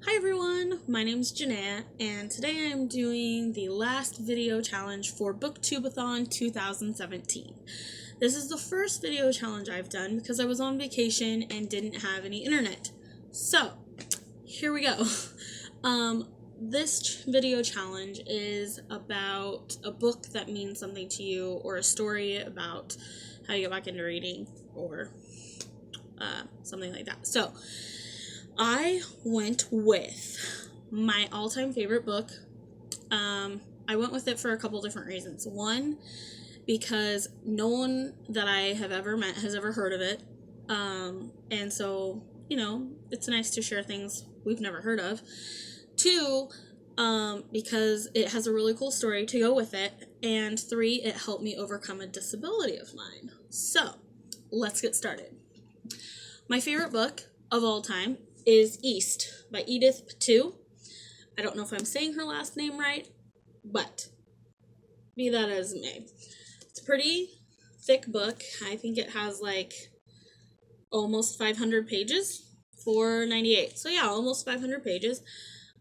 Hi everyone, my name is Janaea, and today I'm doing the last video challenge for Book-tube-a-thon 2017. This is the first video challenge I've done because I was on vacation and didn't have any internet. So, here we go. This video challenge is about a book that means something to you, or a story about how you get back into reading, or something like that. So, I went with my all-time favorite book. I went with it for a couple different reasons. One, because no one that I have ever met has ever heard of it. And so, it's nice to share things we've never heard of. Two, because it has a really cool story to go with it. And three, it helped me overcome a disability of mine. So, let's get started. My favorite book of all time is East by Edith Patu. I don't know if I'm saying her last name right, but be that as it may. It's a pretty thick book. I think it has like almost 500 pages, 498. So yeah, almost 500 pages.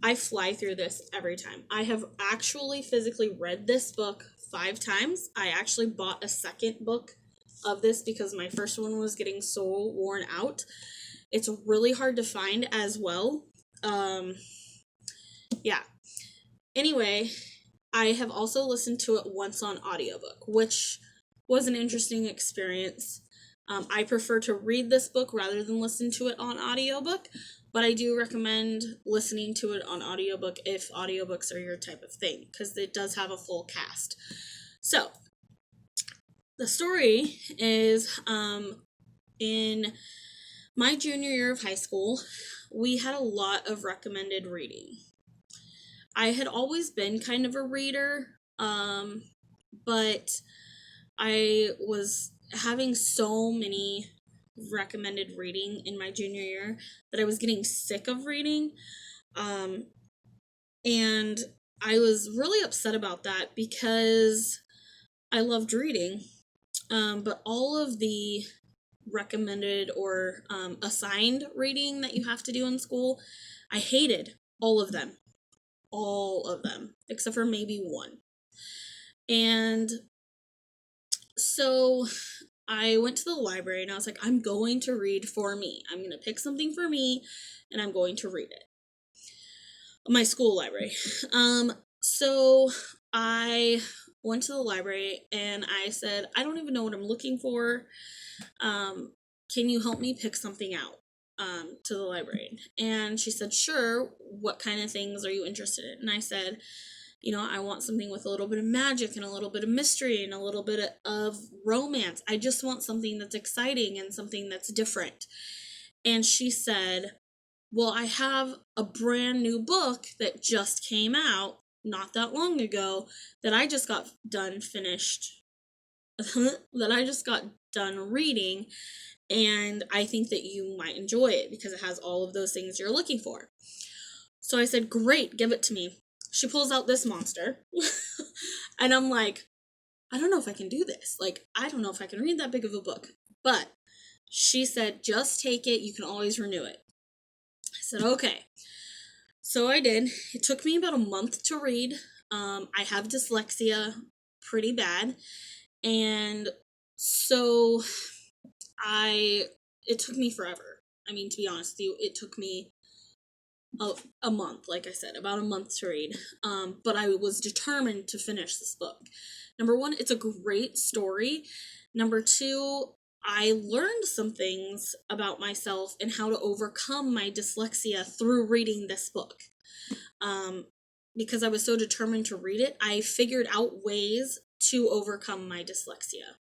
I fly through this every time. I have actually physically read this book 5 times. I actually bought a second book of this because my first one was getting so worn out. It's really hard to find as well. Yeah. Anyway, I have also listened to it once on audiobook, which was an interesting experience. I prefer to read this book rather than listen to it on audiobook, but I do recommend listening to it on audiobook if audiobooks are your type of thing, because it does have a full cast. So, the story is in my junior year of high school, we had a lot of recommended reading. I had always been kind of a reader, but I was having so many recommended reading in my junior year that I was getting sick of reading, and I was really upset about that because I loved reading, but all of the recommended or assigned reading that you have to do in school, I hated all of them, except for maybe one. And so I went to the library and I was like, I'm going to read for me. I'm going to pick something for me and I'm going to read it. My school library. So I went to the library and I said, I don't even know what I'm looking for. Can you help me pick something out to the librarian? And she said, sure. What kind of things are you interested in? And I said, I want something with a little bit of magic and a little bit of mystery and a little bit of romance. I just want something that's exciting and something that's different. And she said, well, I have a brand new book that just came out not that long ago that I just got done reading, and I think that you might enjoy it because it has all of those things you're looking for. So I said, great, give it to me. She pulls out this monster, and I'm like, I don't know if I can do this. I don't know if I can read that big of a book. But she said, just take it. You can always renew it. I said, okay. So I did. It took me about a month to read. I have dyslexia pretty bad. And so it took me forever. I mean, to be honest with you, it took me a month, like I said, about a month to read. But I was determined to finish this book. Number one, it's a great story. Number two, I learned some things about myself and how to overcome my dyslexia through reading this book. Because I was so determined to read it, I figured out ways to overcome my dyslexia.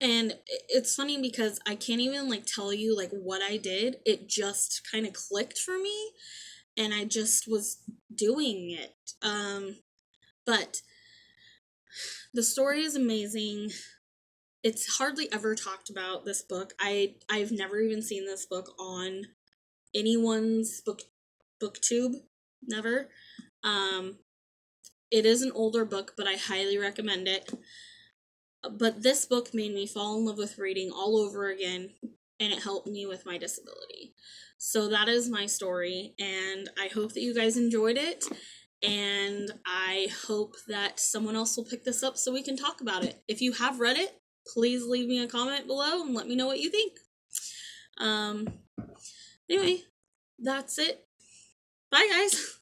And it's funny because I can't even tell you what I did. It just kind of clicked for me and I just was doing it. But the story is amazing. It's hardly ever talked about, this book. I've never even seen this book on anyone's booktube. Never. It is an older book, but I highly recommend it. But this book made me fall in love with reading all over again. and it helped me with my disability. So that is my story, and I hope that you guys enjoyed it, and I hope that someone else will pick this up so we can talk about it. If you have read it, please leave me a comment below and let me know what you think. Anyway, that's it. Bye, guys.